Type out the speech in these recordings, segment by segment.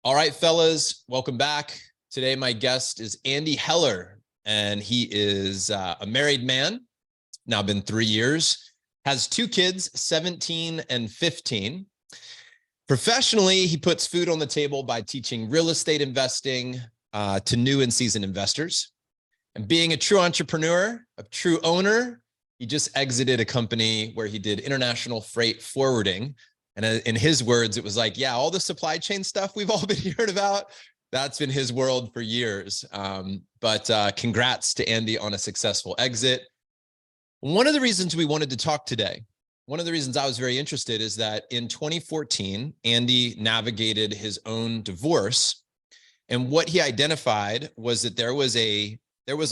All right, fellas, welcome back. Today, my guest is Andy Heller, and he is a married man, now been 3 years, has 2 kids, 17 and 15. Professionally, he puts food on the table by teaching real estate investing to new and seasoned investors. And being a true entrepreneur, a true owner, he just exited a company where he did international freight forwarding. And in his words, it was like, yeah, all the supply chain stuff we've all been hearing about, that's been his world for years. But congrats to Andy on a successful exit. One of the reasons we wanted to talk today, one of the reasons I was very interested is that in 2014, Andy navigated his own divorce. And what he identified was that there was a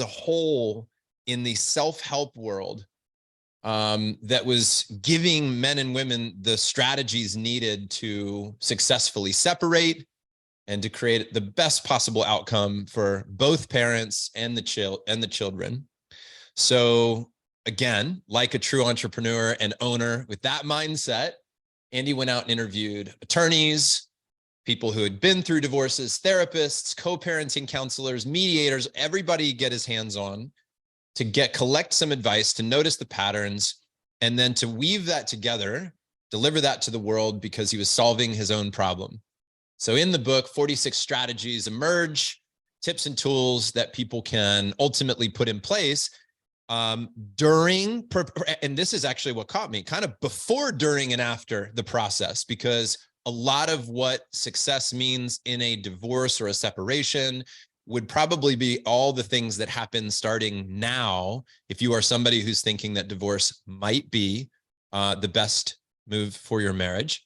hole in the self-help world that was giving men and women the strategies needed to successfully separate and to create the best possible outcome for both parents and the children. So again, like a true entrepreneur and owner with that mindset, Andy went out and interviewed attorneys, people who had been through divorces, therapists, co-parenting counselors, mediators, everybody get his hands on to collect some advice, to notice the patterns, and then to weave that together, deliver that to the world because he was solving his own problem. So in the book, 46 strategies emerge, tips and tools that people can ultimately put in place during, and this is actually what caught me, kind of before, during, and after the process, because a lot of what success means in a divorce or a separation would probably be all the things that happen starting now, if you are somebody who's thinking that divorce might be the best move for your marriage.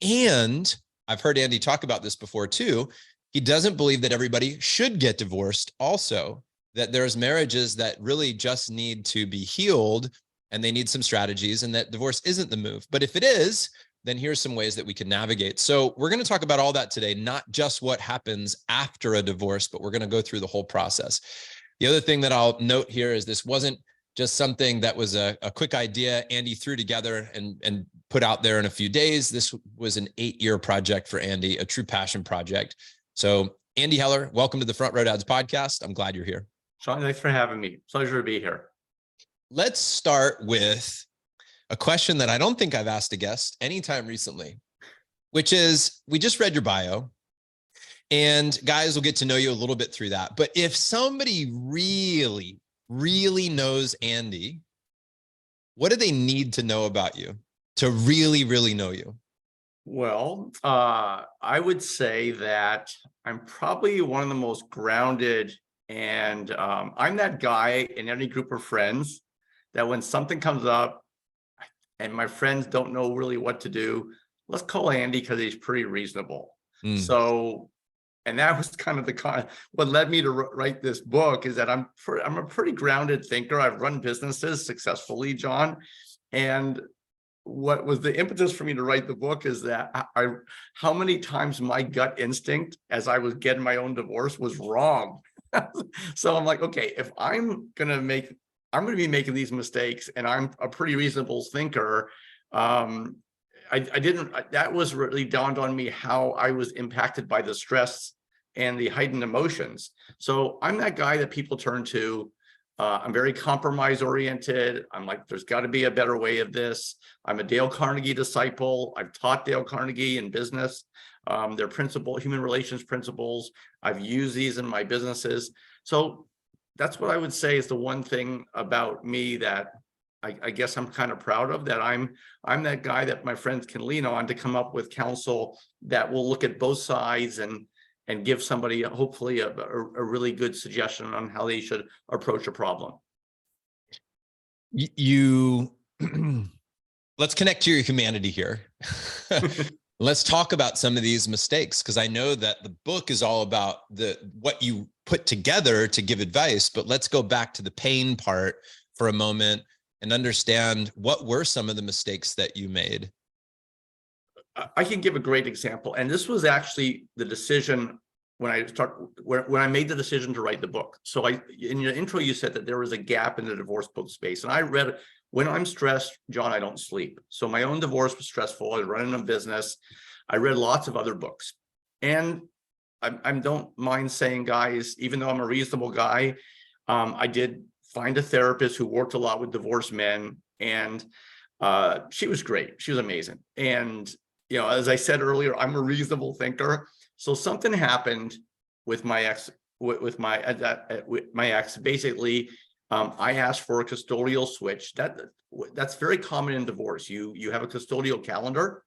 And I've heard Andy talk about this before too. He doesn't believe that everybody should get divorced also, that there's marriages that really just need to be healed and they need some strategies, and that divorce isn't the move. But if it is, then here's some ways that we can navigate. So we're going to talk about all that today, not just what happens after a divorce, but we're going to go through the whole process. The other thing that I'll note here is this wasn't just something that was a quick idea Andy threw together and put out there in a few days. This was an 8-year project for Andy, a true passion project. So Andy Heller, welcome to the Front Row Dads podcast. I'm glad you're here. Jon, thanks for having me. Pleasure to be here. Let's start with a question that I don't think I've asked a guest anytime recently, which is, we just read your bio, and guys will get to know you a little bit through that. But if somebody really, really knows Andy, what do they need to know about you to really, really know you? Well, I would say that I'm probably one of the most grounded, and I'm that guy in any group of friends that when something comes up and my friends don't know really what to do, let's call Andy because he's pretty reasonable. So, and that was kind of what led me to write this book, is that I'm a pretty grounded thinker. I've run businesses successfully, Jon. And what was the impetus for me to write the book is that how many times my gut instinct as I was getting my own divorce was wrong. So I'm like, okay, if I'm going to be making these mistakes, and I'm a pretty reasonable thinker. That was really dawned on me how I was impacted by the stress and the heightened emotions. So I'm that guy that people turn to. I'm very compromise oriented. I'm like, there's got to be a better way of this. I'm a Dale Carnegie disciple. I've taught Dale Carnegie in business. Their human relations principles. I've used these in my businesses. So that's what I would say is the one thing about me that I guess I'm kind of proud of, that I'm that guy that my friends can lean on to come up with counsel that will look at both sides and give somebody hopefully a really good suggestion on how they should approach a problem. Let's connect to your humanity here. Let's talk about some of these mistakes, because I know that the book is all about what you put together to give advice, but let's go back to the pain part for a moment and understand what were some of the mistakes that you made. I can give a great example. And this was actually the decision when I made the decision to write the book. So in your intro, you said that there was a gap in the divorce book space. And I read, when I'm stressed, Jon, I don't sleep. So my own divorce was stressful. I was running a business. I read lots of other books. And I don't mind saying, guys, even though I'm a reasonable guy, I did find a therapist who worked a lot with divorced men, and she was great. She was amazing. And, you know, as I said earlier, I'm a reasonable thinker. So something happened with my ex, with my ex. Basically, I asked for a custodial switch. That's very common in divorce. You have a custodial calendar,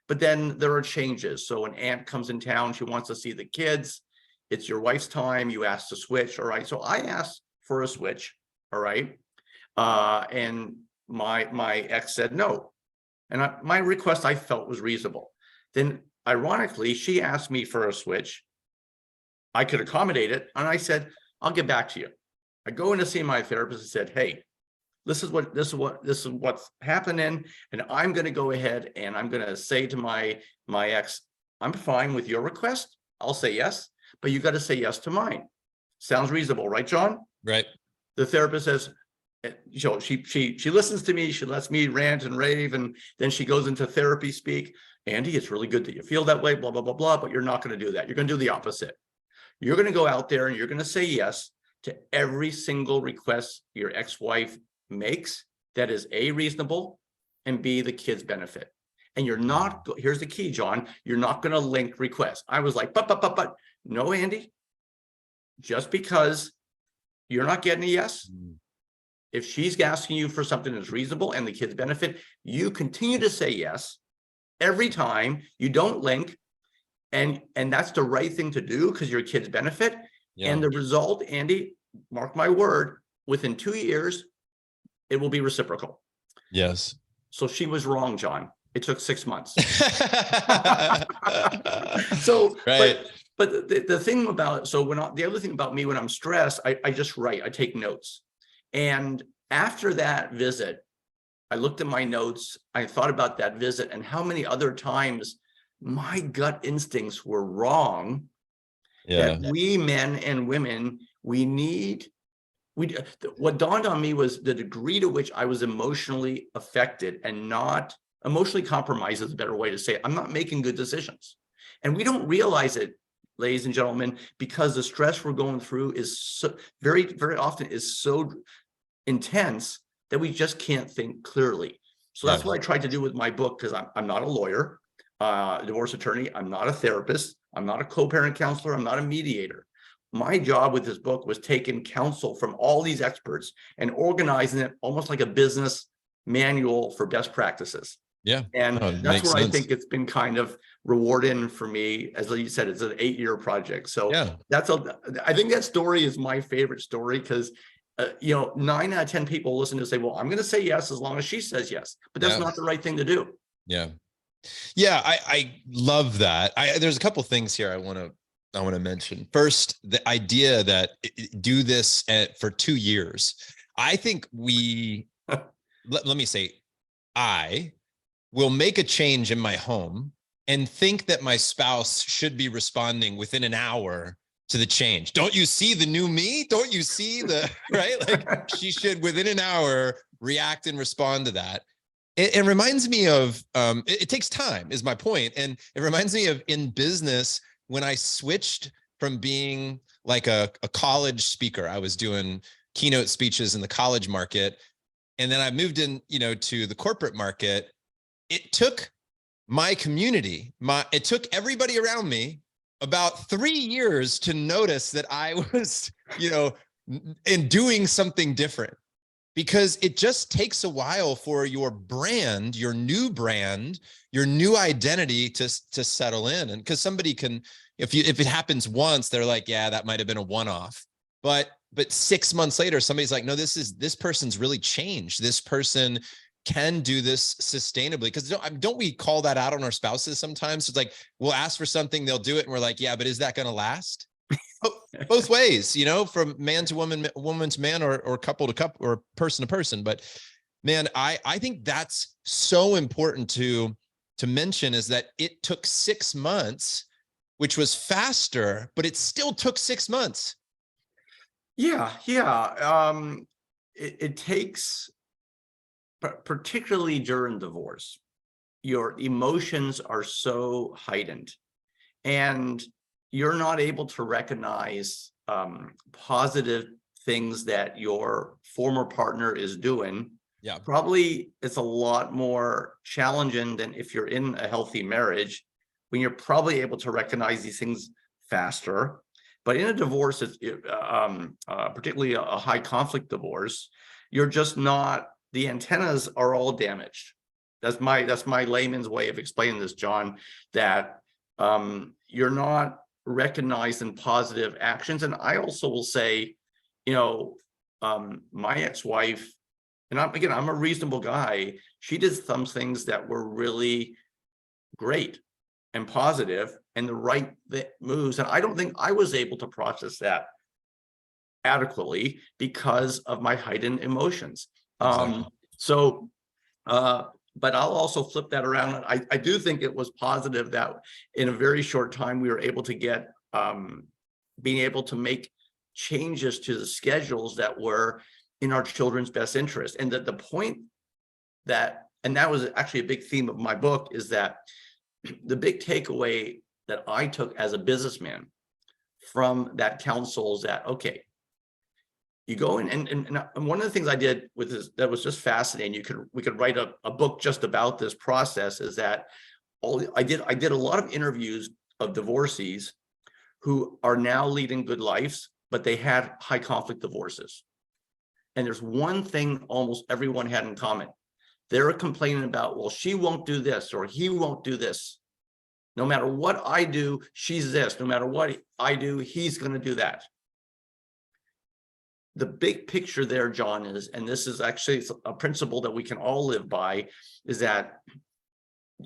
but then there are changes. So an aunt comes in town, she wants to see the kids. It's your wife's time. You ask to switch. All right. So I asked for a switch. All right. And my ex said no. And my request I felt was reasonable. Then ironically, she asked me for a switch. I could accommodate it. And I said, I'll get back to you. I go in to see my therapist and said, hey, this is what's happening. And I'm going to go ahead and I'm going to say to my ex, I'm fine with your request. I'll say yes, but you got to say yes to mine. Sounds reasonable, right, Jon? Right. The therapist says, so she listens to me, she lets me rant and rave, and then she goes into therapy speak. Andy, it's really good that you feel that way, blah, blah, blah, blah, but you're not going to do that. You're going to do the opposite. You're going to go out there and you're going to say yes to every single request your ex-wife makes that is A, reasonable, and B, the kids benefit. And you're not, here's the key, Jon, you're not going to link requests. I was like, but no, Andy, just because you're not getting a yes, if she's asking you for something that's reasonable and the kids benefit, you continue to say yes every time. You don't link, and that's the right thing to do because your kids benefit. Yeah. And the result, Andy, mark my word, within 2 years, it will be reciprocal. Yes. So she was wrong, Jon. It took 6 months. So, right. But the thing about, so the other thing about me, when I'm stressed, I just write, I take notes. And after that visit, I looked at my notes, I thought about that visit and how many other times my gut instincts were wrong. Yeah. That we men and women, what dawned on me was the degree to which I was emotionally affected and not emotionally compromised is a better way to say it. I'm not making good decisions. And we don't realize it, ladies and gentlemen, because the stress we're going through is so very, very often is so intense that we just can't think clearly. So that's what I tried to do with my book, because I'm not a lawyer, a divorce attorney. I'm not a therapist. I'm not a co-parent counselor. I'm not a mediator. My job with this book was taking counsel from all these experts and organizing it almost like a business manual for best practices. Yeah. And that's where I think it's been kind of rewarding for me. As you said, it's an 8-year project. So I think that story is my favorite story because, 9 out of 10 people listen to say, well, I'm going to say yes as long as she says yes, but that's not the right thing to do. Yeah. Yeah. I love that. There's a couple things here I want to mention. First, the idea that do this for 2 years. I think let me say, I will make a change in my home and think that my spouse should be responding within an hour to the change. Don't you see the new me? Don't you see the, right? Like she should within an hour react and respond to that. It reminds me of, it takes time is my point. And it reminds me of in business, when I switched from being like a college speaker, I was doing keynote speeches in the college market. And then I moved in, to the corporate market. It took my community, it took everybody around me about 3 years to notice that I was, in doing something different, because it just takes a while for your brand, your new identity to settle in. And because somebody can, if it happens once, they're like, yeah, that might've been a one-off, but 6 months later, somebody's like, no, this person's really changed. This person can do this sustainably. Because don't we call that out on our spouses sometimes? It's like, we'll ask for something, they'll do it. And we're like, yeah, but is that going to last? Both ways, from man to woman, woman to man, or couple to couple, or person to person. But man, I think that's so important to mention, is that it took 6 months, which was faster, but it still took 6 months. Yeah. It takes, particularly during divorce, your emotions are so heightened. And you're not able to recognize positive things that your former partner is doing, Yeah. probably it's a lot more challenging than if you're in a healthy marriage, when you're probably able to recognize these things faster. But in a divorce, particularly a high conflict divorce, you're just not, the antennas are all damaged. That's my layman's way of explaining this, John, that you're not recognizing positive actions. And I also will say, my ex-wife, and I'm a reasonable guy, she did some things that were really great and positive and the right moves. And I don't think I was able to process that adequately because of my heightened emotions. Exactly. But I'll also flip that around. I do think it was positive that in a very short time, we were able to get, being able to make changes to the schedules that were in our children's best interest. And that the point that, and that was actually a big theme of my book, is that the big takeaway that I took as a businessman from that counsel is that, okay, you go in, and one of the things I did with this that was just fascinating, we could write a book just about this process, is that I did a lot of interviews of divorcees who are now leading good lives, but they had high conflict divorces. And there's one thing almost everyone had in common. They were complaining about, well, she won't do this or he won't do this. No matter what I do, she's this. No matter what I do, he's going to do that. The big picture there, John, is, and this is actually a principle that we can all live by, is that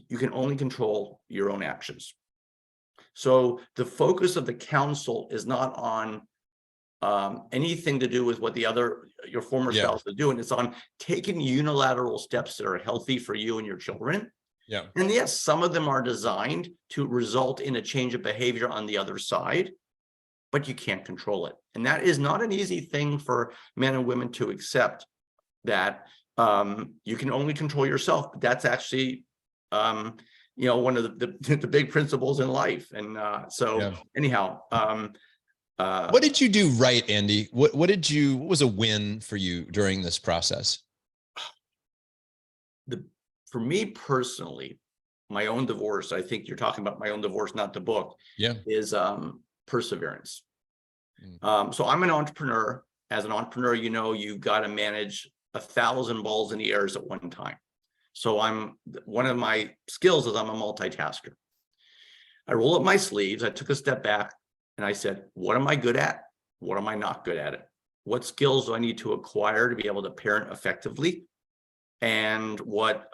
you can only control your own actions. So the focus of the counsel is not on anything to do with what your former spouse is doing. It's on taking unilateral steps that are healthy for you and your children. Yeah. And yes, some of them are designed to result in a change of behavior on the other side, but you can't control it. And that is not an easy thing for men and women to accept, that you can only control yourself. But that's actually, one of the big principles in life. And anyhow, what did you do right, Andy? What was a win for you during this process? For me personally, my own divorce, I think you're talking about my own divorce, not the book, is perseverance. So I'm an entrepreneur. As an entrepreneur, you've got to manage 1,000 balls in the air at one time. So one of my skills is I'm a multitasker. I roll up my sleeves. I took a step back and I said, what am I good at? What am I not good at it? What skills do I need to acquire to be able to parent effectively? And what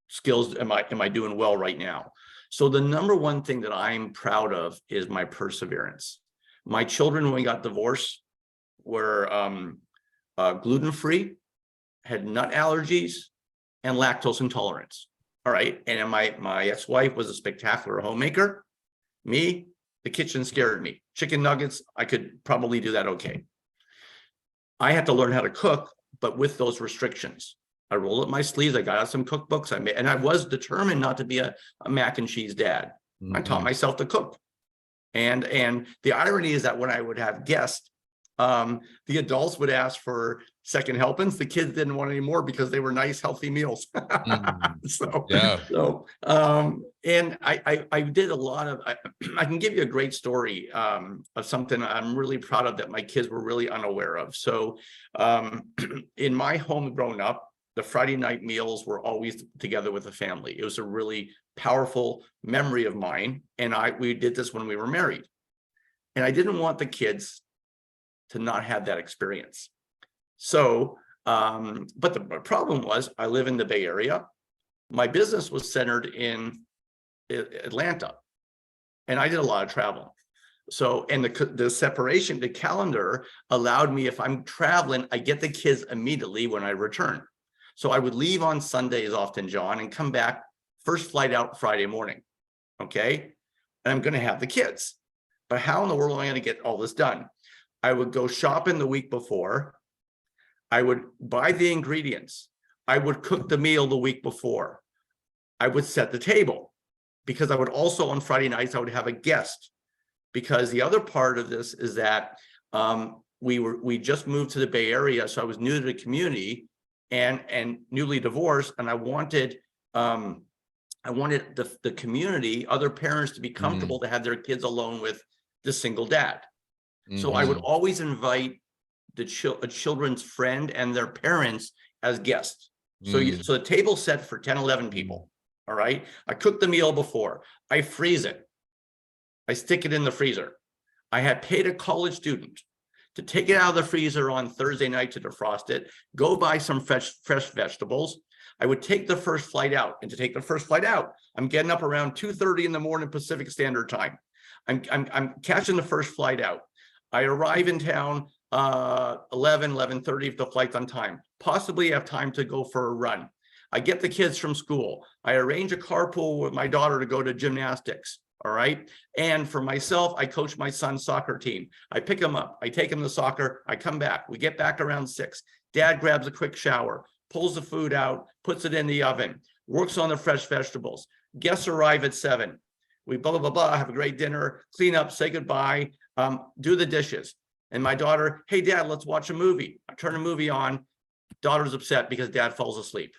skills am I doing well right now? So the number one thing that I'm proud of is my perseverance. My children, when we got divorced, were gluten-free, had nut allergies, and lactose intolerance. All right. And my ex-wife was a spectacular homemaker. Me, the kitchen scared me. Chicken nuggets, I could probably do that okay. I had to learn how to cook, but with those restrictions. I rolled up my sleeves. I got out some cookbooks. And I was determined not to be a mac and cheese dad. I taught myself to cook. And the irony is that when I would have guests, the adults would ask for second helpings. The kids didn't want any more because they were nice, healthy meals. And I did a lot of, I can give you a great story of something I'm really proud of that my kids were really unaware of. So in my home growing up, the Friday night meals were always together with the family. It was a really powerful memory of mine. And we did this when we were married. And I didn't want the kids to not have that experience. So, but the problem was I live in the Bay Area. My business was centered in Atlanta, and I did a lot of traveling. So, and the separation, the calendar allowed me, if I'm traveling, I get the kids immediately when I return. So I would leave on Sundays often, John, and come back first flight out Friday morning. Okay. And I'm going to have the kids, but how in the world am I going to get all this done? I would go shopping the week before. I would buy the ingredients. I would cook the meal the week before. I would set the table, because I would also, on Friday nights, I would have a guest. Because the other part of this is that we just moved to the Bay Area, so I was new to the community and newly divorced, and I wanted the community, other parents, to be comfortable to have their kids alone with the single dad. So I would always invite a children's friend and their parents as guests. So so the table's set for 10, 11 people. All right. I cook the meal before. I freeze it. I stick it in the freezer. I had paid a college student to take it out of the freezer on Thursday night to defrost it, go buy some fresh vegetables. I would take the first flight out. And to take the first flight out, I'm getting up around 2:30 in the morning Pacific Standard Time. I'm catching the first flight out. I arrive in town 11:30 if the flight's on time. Possibly have time to go for a run. I get the kids from school. I arrange a carpool with my daughter to go to gymnastics. All right. And for myself, I coach my son's soccer team. I pick him up. I take him to soccer. I come back. We get back around 6. Dad grabs a quick shower, pulls the food out, puts it in the oven, works on the fresh vegetables. Guests arrive at 7. We blah, blah, blah, blah, have a great dinner, clean up, say goodbye, do the dishes. And my daughter, hey, Dad, let's watch a movie. I turn a movie on. Daughter's upset because Dad falls asleep.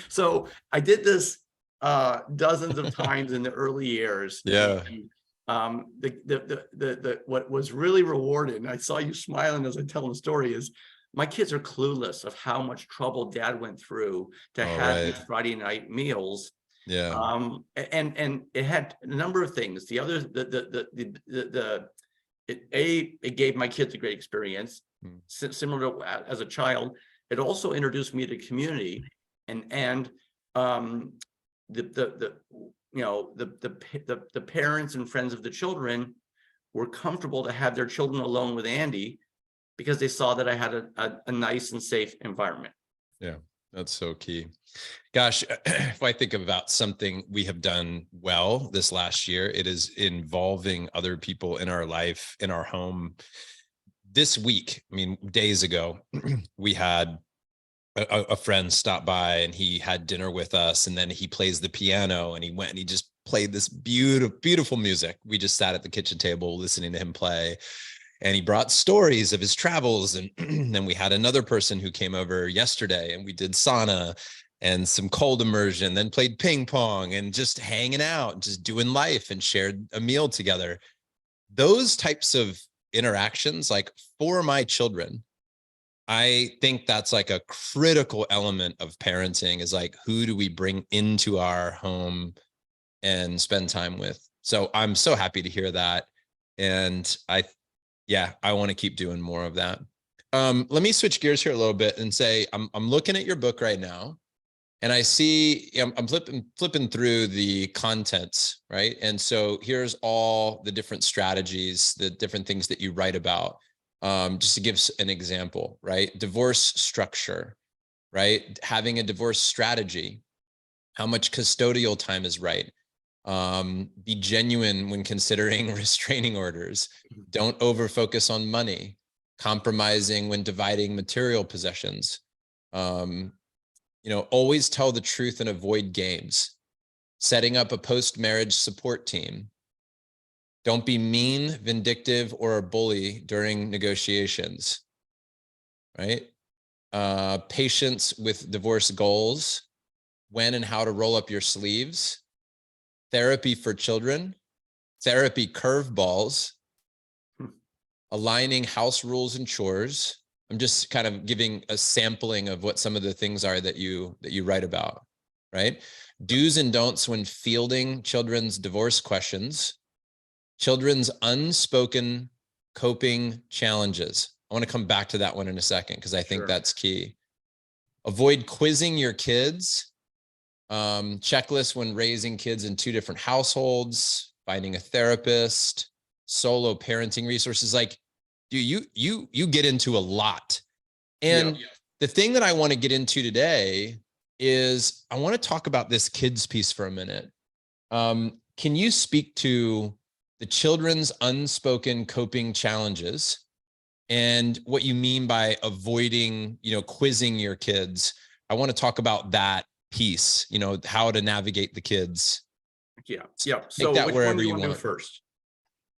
So I did this dozens of times in the early years. Yeah. And, what was really rewarding, and I saw you smiling as I tell the story, is my kids are clueless of how much trouble Dad went through to have these Friday night meals. Yeah. And it had a number of things. The other, it gave my kids a great experience, similar to as a child. It also introduced me to community, and the parents and friends of the children were comfortable to have their children alone with Andy because they saw that I had a nice and safe environment. Yeah, that's so key. Gosh, if I think about something we have done well this last year, it is involving other people in our life, in our home. This week, I mean, days ago, we had a friend stop by and he had dinner with us, and then he plays the piano and he went and he just played this beautiful, beautiful music. We just sat at the kitchen table listening to him play, and he brought stories of his travels. And then we had another person who came over yesterday and we did sauna and some cold immersion, then played ping pong and just hanging out, just doing life, and shared a meal together. Those types of interactions, like for my children, I think that's like a critical element of parenting, is like, who do we bring into our home and spend time with? So I'm so happy to hear that. And I want to keep doing more of that. Let me switch gears here a little bit and say, I'm looking at your book right now, and I see, I'm flipping through the contents, right? And so here's all the different strategies, the different things that you write about. Just to give an example, right? Divorce structure, right? Having a divorce strategy, how much custodial time is right. Be genuine when considering restraining orders. Don't over-focus on money. Compromising when dividing material possessions. Always tell the truth and avoid games. Setting up a post-marriage support team. Don't be mean, vindictive, or a bully during negotiations, right? Patience with divorce goals, when and how to roll up your sleeves, therapy for children, therapy curveballs, aligning house rules and chores. I'm just kind of giving a sampling of what some of the things are that you write about, right? Do's and don'ts when fielding children's divorce questions. Children's unspoken coping challenges. I want to come back to that one in a second, because I think that's key. Avoid quizzing your kids. Checklist when raising kids in 2 different households. Finding a therapist. Solo parenting resources. Like, you get into a lot. And the thing that I want to get into today is I want to talk about this kids piece for a minute. Can you speak to the children's unspoken coping challenges and what you mean by avoiding, quizzing your kids? I want to talk about that piece, you know, how to navigate the kids. Yeah. So Take that which wherever one do you you want to do want. first?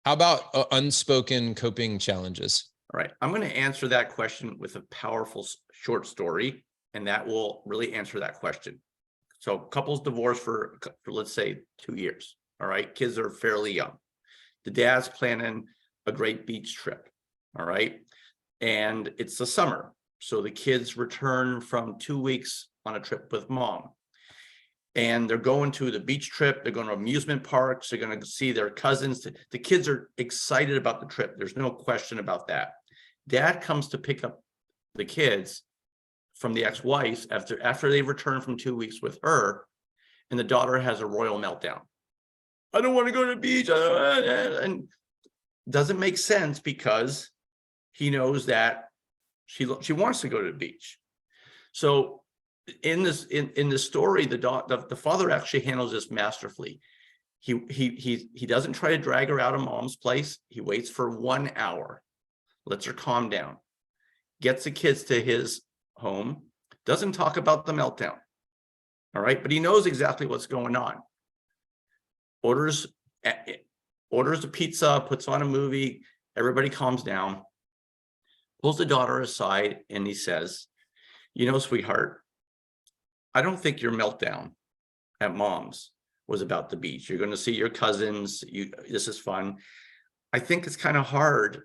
How about unspoken coping challenges? All right. I'm going to answer that question with a powerful short story, and that will really answer that question. So couples divorced for let's say 2 years. All right. Kids are fairly young. The dad's planning a great beach trip. All right. And it's the summer. So the kids return from 2 weeks on a trip with mom. And they're going to the beach trip. They're going to amusement parks. They're going to see their cousins. The kids are excited about the trip. There's no question about that. Dad comes to pick up the kids from the ex-wife after they return from 2 weeks with her, and the daughter has a royal meltdown. I don't want to go to the beach, and doesn't make sense because he knows that she wants to go to the beach. So in this story, the father actually handles this masterfully. He doesn't try to drag her out of mom's place. He waits for 1 hour, lets her calm down, gets the kids to his home, doesn't talk about the meltdown. All right, but he knows exactly what's going on. Orders a pizza, puts on a movie, everybody calms down, pulls the daughter aside, and he says, you know, sweetheart, I don't think your meltdown at mom's was about the beach. You're going to see your cousins. This is fun. I think it's kind of hard.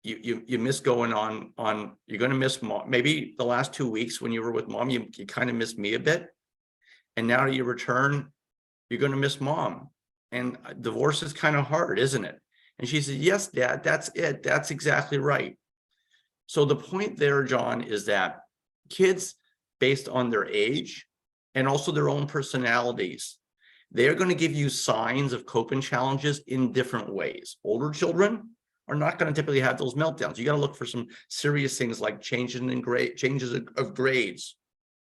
You miss going on. You're going to miss mom. Maybe the last 2 weeks when you were with mom, you kind of missed me a bit. And now that you return, you're going to miss mom. And divorce is kind of hard, isn't it? And she said, yes, Dad, that's it. That's exactly right. So the point there, Jon, is that kids, based on their age and also their own personalities, they're going to give you signs of coping challenges in different ways. Older children are not going to typically have those meltdowns. You got to look for some serious things like changes of grades.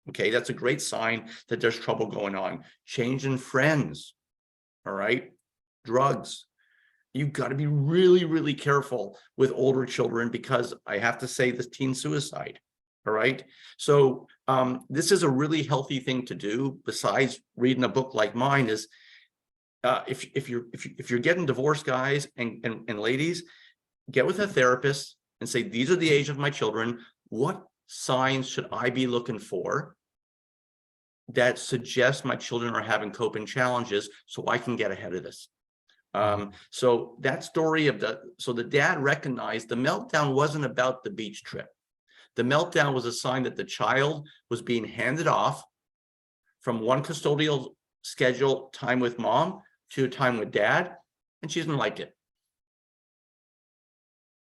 Okay, that's a great sign that there's trouble going on. Change in friends. All right, drugs. You've got to be really, really careful with older children because I have to say this teen suicide. All right. So this is a really healthy thing to do. Besides reading a book like mine, is if you're getting divorced, guys and ladies, get with a therapist and say, these are the age of my children. What signs should I be looking for that suggest my children are having coping challenges so I can get ahead of this? So that story of the dad recognized the meltdown wasn't about the beach trip. The meltdown was a sign that the child was being handed off from one custodial schedule time with mom to time with dad, and she didn't like it.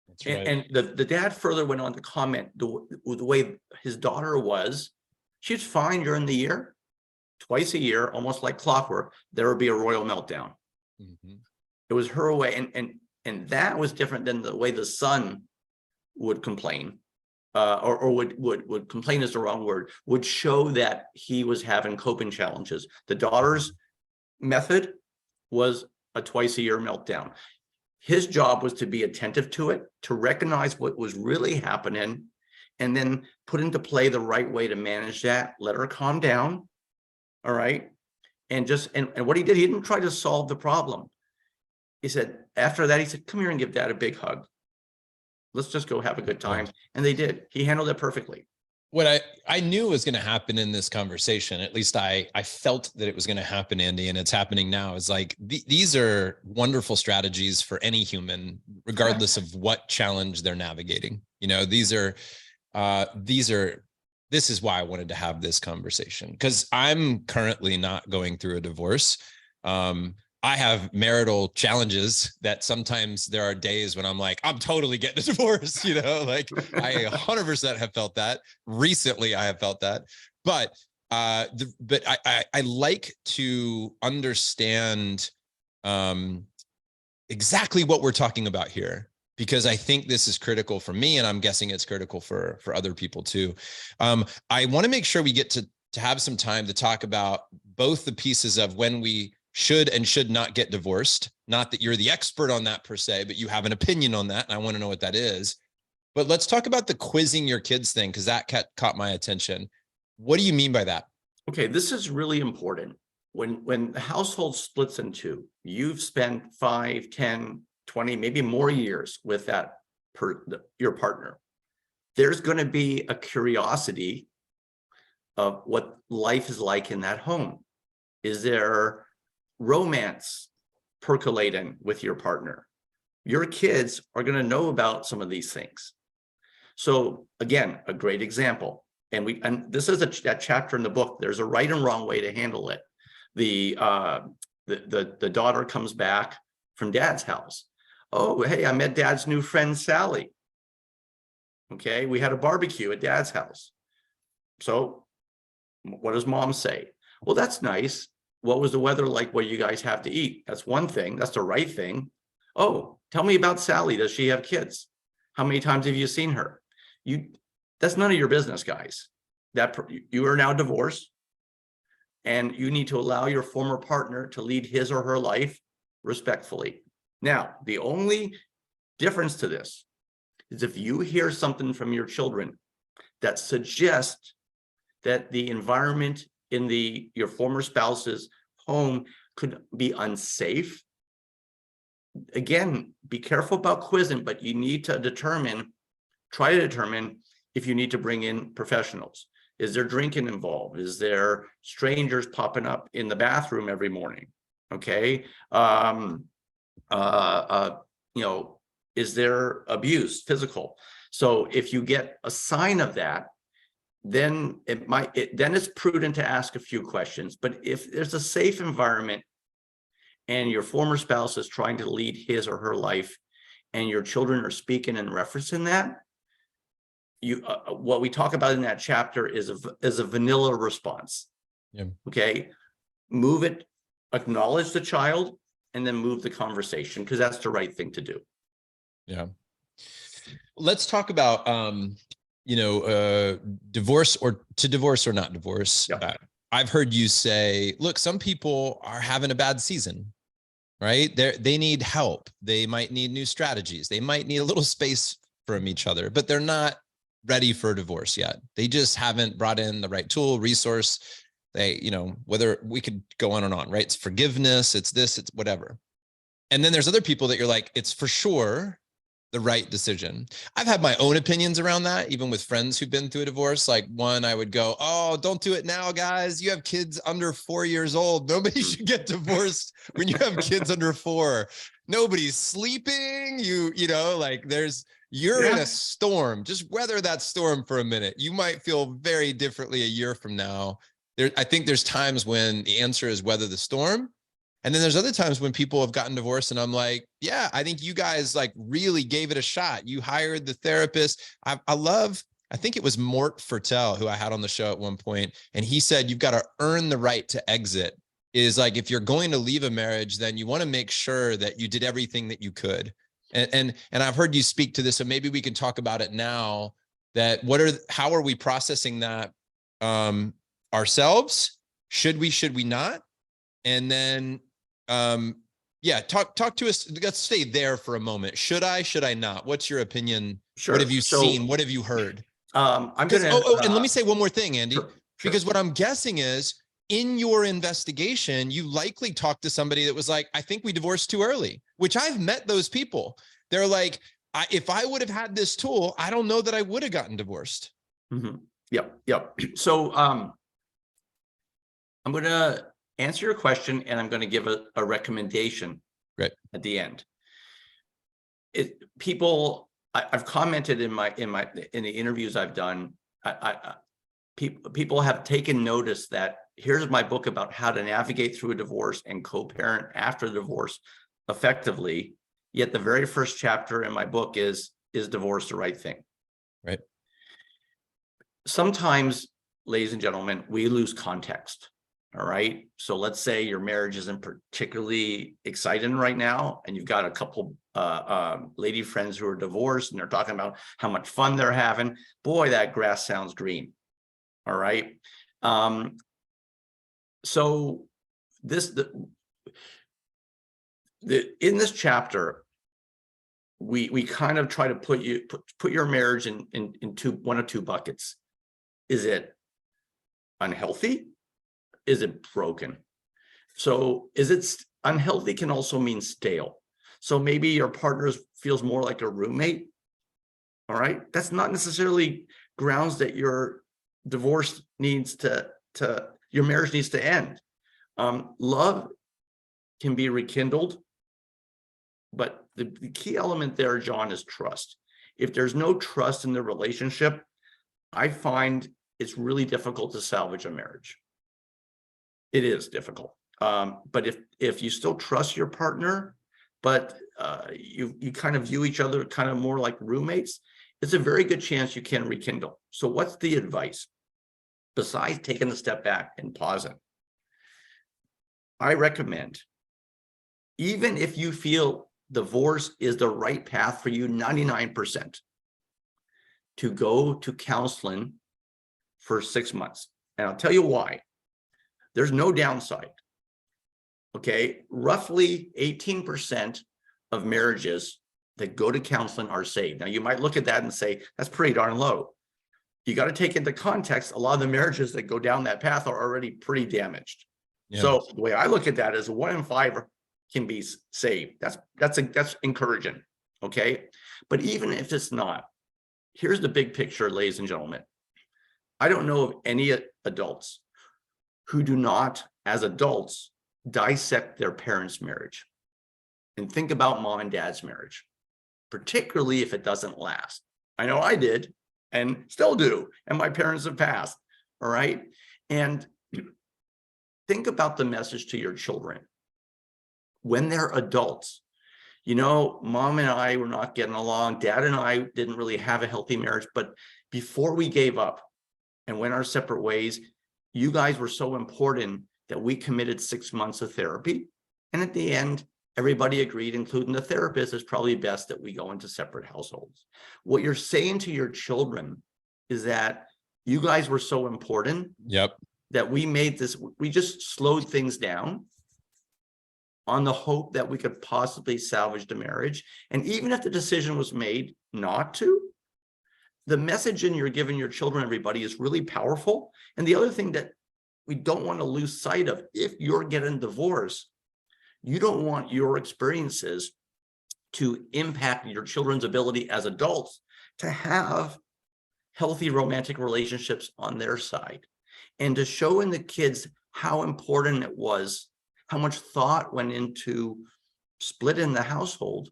That's right. And the dad further went on to comment the way his daughter was. She's fine during the year. Twice a year, almost like clockwork, there would be a royal meltdown. Mm-hmm. It was her way, and that was different than the way the son would complain. Or would complain is the wrong word, would show that he was having coping challenges. The daughter's method was a twice a year meltdown. His job was to be attentive to it, to recognize what was really happening, and then put into play the right way to manage that, let her calm down. All right. And what he did, he didn't try to solve the problem. He said, after that, he said, come here and give dad a big hug. Let's just go have a good time. And they did. He handled it perfectly. What I knew was going to happen in this conversation, at least I felt that it was going to happen, Andy, and it's happening now, is like, these are wonderful strategies for any human, regardless of what challenge they're navigating. You know, this is why I wanted to have this conversation, because I'm currently not going through a divorce. I have marital challenges that sometimes there are days when I'm like, I'm totally getting a divorce, you know, like I 100% have felt that. Recently, I have felt that. But I like to understand exactly what we're talking about here, because I think this is critical for me, and I'm guessing it's critical for other people too. I want to make sure we get to have some time to talk about both the pieces of when we should and should not get divorced. Not that you're the expert on that per se, but you have an opinion on that, and I want to know what that is. But let's talk about the quizzing your kids thing, because that caught my attention. What do you mean by that? Okay, this is really important. When the household splits in two, you've spent 5, 10, 20, maybe more years with your partner. There's going to be a curiosity of what life is like in that home. Is there romance percolating with your partner? Your kids are going to know about some of these things. So again, a great example. And this is a chapter in the book. There's a right and wrong way to handle it. The daughter comes back from dad's house. Oh, hey, I met dad's new friend, Sally. Okay, we had a barbecue at dad's house. So what does mom say? Well, that's nice. What was the weather like? What you guys have to eat? That's one thing. That's the right thing. Oh, tell me about Sally. Does she have kids? How many times have you seen her? That's none of your business, guys. You are now divorced, and you need to allow your former partner to lead his or her life respectfully. Now, the only difference to this is if you hear something from your children that suggests that the environment in your former spouse's home could be unsafe. Again, be careful about quizzing, but you need to try to determine if you need to bring in professionals. Is there drinking involved? Is there strangers popping up in the bathroom every morning? Okay. Is there abuse, physical? So if you get a sign of that, then then it's prudent to ask a few questions. But if there's a safe environment and your former spouse is trying to lead his or her life and your children are speaking and referencing that, what we talk about in that chapter is a vanilla response. Yeah. Okay, move it, acknowledge the child, and then move the conversation, because that's the right thing to do. Yeah. Let's talk about divorce or not divorce. Yeah. I've heard you say, look, some people are having a bad season, right? They need help. They might need new strategies. They might need a little space from each other, but they're not ready for a divorce yet. They just haven't brought in the right tool, resource. Whether we could go on and on, right? It's forgiveness, it's this, it's whatever. And then there's other people that you're like, it's for sure the right decision. I've had my own opinions around that, even with friends who've been through a divorce. Like one, I would go, oh, don't do it now, guys. You have kids under 4 years old. Nobody should get divorced when you have kids under 4. Nobody's sleeping. You're in a storm. Just weather that storm for a minute. You might feel very differently a year from now. I think there's times when the answer is weather the storm. And then there's other times when people have gotten divorced and I'm like, yeah, I think you guys really gave it a shot. You hired the therapist. I think it was Mort Fertel who I had on the show at one point. And he said, you've got to earn the right to exit. Is like, if you're going to leave a marriage, then you want to make sure that you did everything that you could. And I've heard you speak to this, so maybe we can talk about it now. How are we processing that ourselves? Should we not? And then, talk to us. Let's stay there for a moment. Should I not? What's your opinion? Sure. What have you seen? What have you heard? And let me say one more thing, Andy, sure. Because what I'm guessing is in your investigation, you likely talked to somebody that was like, I think we divorced too early, which I've met those people. They're like, if I would have had this tool, I don't know that I would have gotten divorced. Mm-hmm. Yep. So I'm going to answer your question, and I'm going to give a recommendation at the end. I've commented in the interviews I've done. People have taken notice that here's my book about how to navigate through a divorce and co-parent after the divorce effectively. Yet the very first chapter in my book is divorce the right thing? Right. Sometimes, ladies and gentlemen, we lose context. All right. So let's say your marriage isn't particularly exciting right now, and you've got a couple lady friends who are divorced, and they're talking about how much fun they're having. Boy, that grass sounds green. All right. So in this chapter, we kind of try to put your marriage in one of two buckets. Is it unhealthy? Is it broken? So is it unhealthy can also mean stale. So maybe your partner feels more like a roommate. All right. That's not necessarily grounds that your divorce needs your marriage needs to end. Love can be rekindled, but the key element there, Jon, is trust. If there's no trust in the relationship, I find it's really difficult to salvage a marriage. It is difficult. But if you still trust your partner, but you kind of view each other kind of more like roommates, it's a very good chance you can rekindle. So what's the advice? Besides taking a step back and pausing, I recommend, even if you feel divorce is the right path for you, 99%, to go to counseling for 6 months. And I'll tell you why. There's no downside. Okay, roughly 18% of marriages that go to counseling are saved. Now, you might look at that and say, that's pretty darn low. You got to take into context, a lot of the marriages that go down that path are already pretty damaged. Yeah. So the way I look at that is 1 in 5 can be saved. That's encouraging. Okay, but even if it's not, here's the big picture, ladies and gentlemen. I don't know of any adults who do not, as adults, dissect their parents' marriage and think about mom and dad's marriage, particularly if it doesn't last. I know I did and still do, and my parents have passed. All right. And think about the message to your children when they're adults. You know, mom and I were not getting along. Dad and I didn't really have a healthy marriage, but before we gave up and went our separate ways, you guys were so important that we committed 6 months of therapy. And at the end, everybody agreed, including the therapist, it's probably best that we go into separate households. What you're saying to your children is that you guys were so important. Yep. That we just slowed things down on the hope that we could possibly salvage the marriage. And even if the decision was made not to, the messaging you're giving your children, everybody, is really powerful. And the other thing that we don't want to lose sight of, if you're getting divorced, you don't want your experiences to impact your children's ability as adults to have healthy romantic relationships on their side, and to show in the kids how important it was, how much thought went into splitting the household.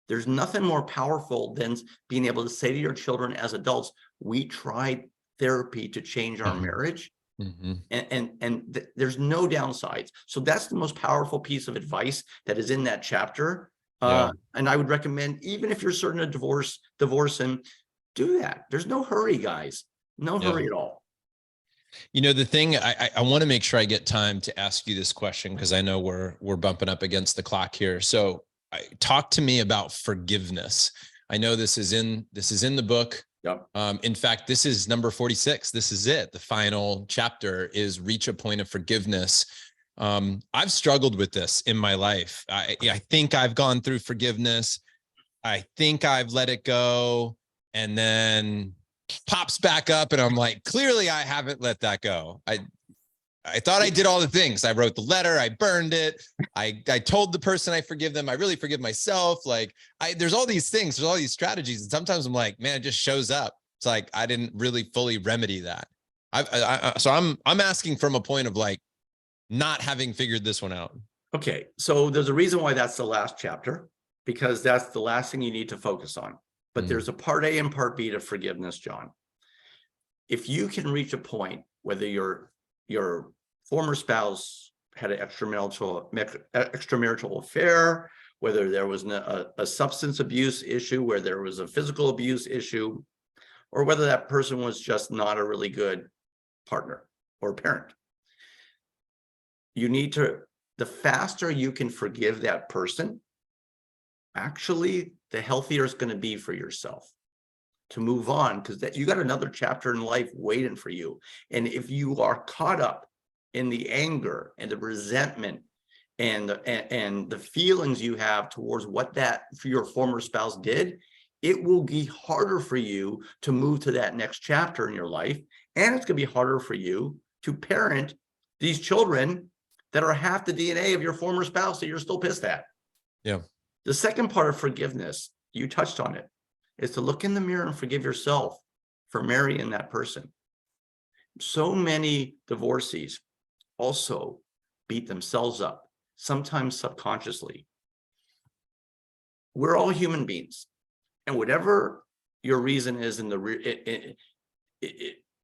There's nothing more powerful than being able to say to your children as adults, we tried therapy to change our marriage. Mm-hmm. And there's no downsides. So that's the most powerful piece of advice that is in that chapter. And I would recommend, even if you're certain of divorcing, do that. There's no hurry, guys. No hurry at all. You know, the thing, I want to make sure I get time to ask you this question, because I know we're bumping up against the clock here. So talk to me about forgiveness. I know this is in the book. Yep. In fact, this is number 46. This is it. The final chapter is reach a point of forgiveness. I've struggled with this in my life. I think I've gone through forgiveness. I think I've let it go, and then pops back up, and I'm like, clearly I haven't let that go. I thought I did all the things. I wrote the letter, I burned it. I told the person I forgive them. I really forgive myself. Like there's all these things, there's all these strategies. And sometimes I'm like, man, it just shows up. It's like, I didn't really fully remedy that. So I'm asking from a point of like not having figured this one out. Okay. So there's a reason why that's the last chapter, because that's the last thing you need to focus on. But there's a part A and part B to forgiveness, Jon. If you can reach a point, whether your former spouse had an extramarital affair, whether there was a substance abuse issue, where there was a physical abuse issue, or whether that person was just not a really good partner or parent, the faster you can forgive that person, actually, the healthier it's going to be for yourself to move on, because you got another chapter in life waiting for you. And if you are caught up in the anger and the resentment and the feelings you have towards what that for your former spouse did, it will be harder for you to move to that next chapter in your life. And it's going to be harder for you to parent these children that are half the DNA of your former spouse that you're still pissed at. Yeah. The second part of forgiveness, you touched on it, is to look in the mirror and forgive yourself for marrying that person. So many divorcees also beat themselves up, sometimes subconsciously. We're all human beings, and whatever your reason is in the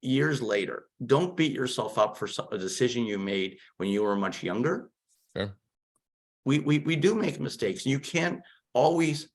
years later, don't beat yourself up for a decision you made when you were much younger. Sure. We do make mistakes. You can't always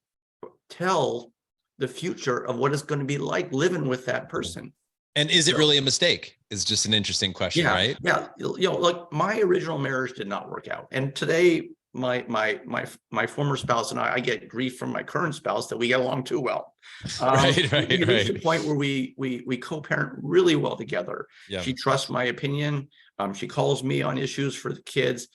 tell the future of what it's going to be like living with that person. And is it really a mistake? Is just an interesting question, Yeah, right? yeah. Like my original marriage did not work out, and today my former spouse and I get grief from my current spouse that we get along too well. Right. We reached a point where we co-parent really well together. Yeah. She trusts my opinion. She calls me on issues for the kids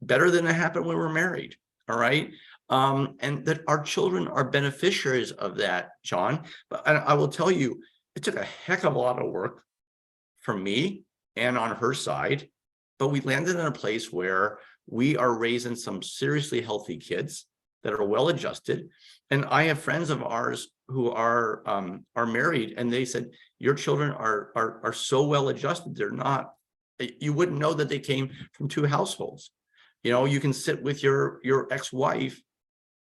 better than it happened when we were married. All right. And that our children are beneficiaries of that, Jon. But I will tell you, it took a heck of a lot of work from me and on her side, but we landed in a place where we are raising some seriously healthy kids that are well adjusted. And I have friends of ours who are married, and they said, your children are so well adjusted. They're not, you wouldn't know that they came from two households. You know, you can sit with your ex-wife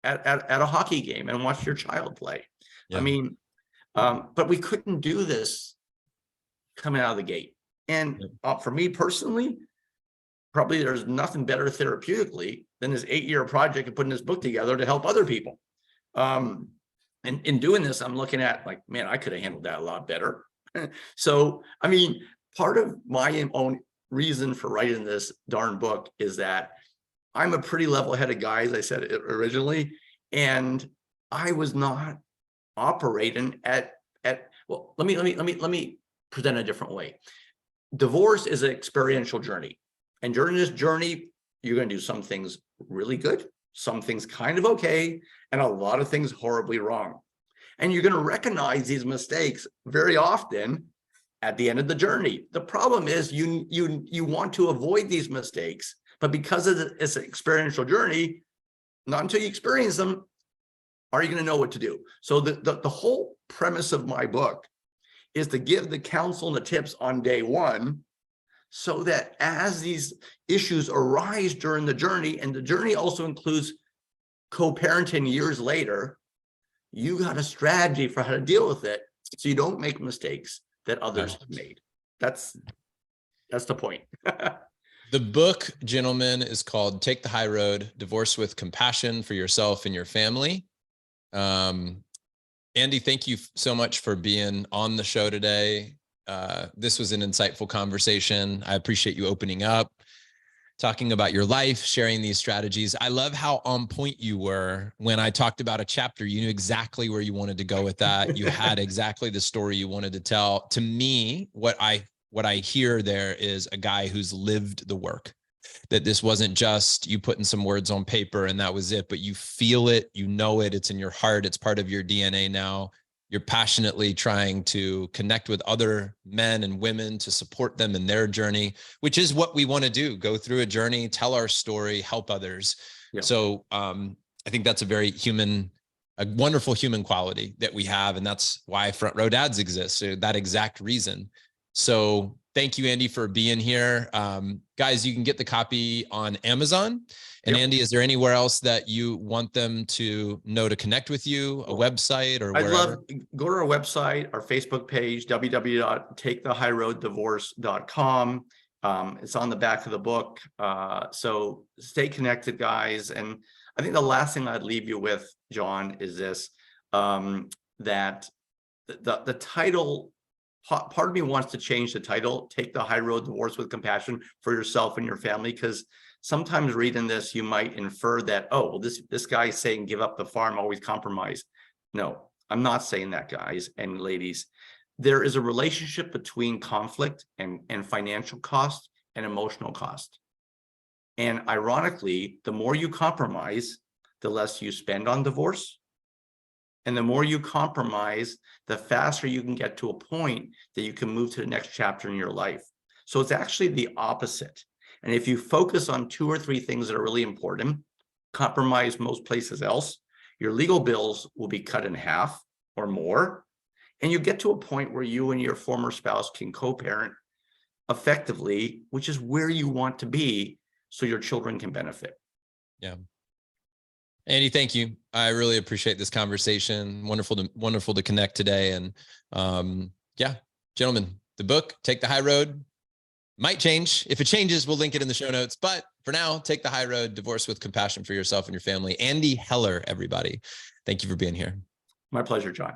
at a hockey game and watch your child play. Yeah. I mean, but we couldn't do this coming out of the gate. And for me personally, probably there's nothing better therapeutically than this 8-year project of putting this book together to help other people. And in doing this, I'm looking at like, man, I could have handled that a lot better. So, I mean, part of my own reason for writing this darn book is that I'm a pretty level-headed guy, as I said originally, and I was not operating at well, let me present a different way. Divorce is an experiential journey, and during this journey, you're going to do some things really good, some things kind of okay, and a lot of things horribly wrong. And you're going to recognize these mistakes very often at the end of the journey. The problem is you want to avoid these mistakes, but because it's an experiential journey, not until you experience them are you going to know what to do. So the whole premise of my book is to give the counsel and the tips on day one, so that as these issues arise during the journey, and the journey also includes co-parenting years later, you got a strategy for how to deal with it so you don't make mistakes that others have made. That's the point. The book, gentlemen, is called Take the High Road, Divorce with Compassion for Yourself and Your Family. Andy, thank you so much for being on the show today. This was an insightful conversation. I appreciate you opening up, talking about your life, sharing these strategies. I love how on point you were when I talked about a chapter. You knew exactly where you wanted to go with that. You had exactly the story you wanted to tell. To me, what I hear there is a guy who's lived the work, that this wasn't just you putting some words on paper and that was it, but you feel it, you know it, it's in your heart, it's part of your DNA now. You're passionately trying to connect with other men and women to support them in their journey, which is what we want to do. Go through a journey, tell our story, help others. Yeah. So I think that's a wonderful human quality that we have. And that's why Front Row Dads exists, so that exact reason. So thank you, Andy, for being here. Guys, you can get the copy on Amazon. And Andy, is there anywhere else that you want them to know to connect with you, a website or wherever? I'd love, go to our website, our Facebook page, www.takethehighroaddivorce.com. It's on the back of the book. So stay connected, guys. And I think the last thing I'd leave you with, Jon, is this, that the title, part of me wants to change the title, Take the High Road, Divorce with Compassion for Yourself and Your Family, because sometimes reading this, you might infer that, oh, well, this guy's saying give up the farm, always compromise. No, I'm not saying that, guys and ladies. There is a relationship between conflict and financial cost and emotional cost. And ironically, the more you compromise, the less you spend on divorce, And the more you compromise, the faster you can get to a point that you can move to the next chapter in your life. So it's actually the opposite. And if you focus on 2 or 3 things that are really important, compromise most places else, your legal bills will be cut in half or more. And you get to a point where you and your former spouse can co-parent effectively, which is where you want to be, so your children can benefit. Yeah. Andy, thank you. I really appreciate this conversation. Wonderful to connect today. And yeah, gentlemen, the book, Take the High Road, might change. If it changes, we'll link it in the show notes. But for now, Take the High Road, Divorce with Compassion for Yourself and Your Family. Andy Heller, everybody. Thank you for being here. My pleasure, John.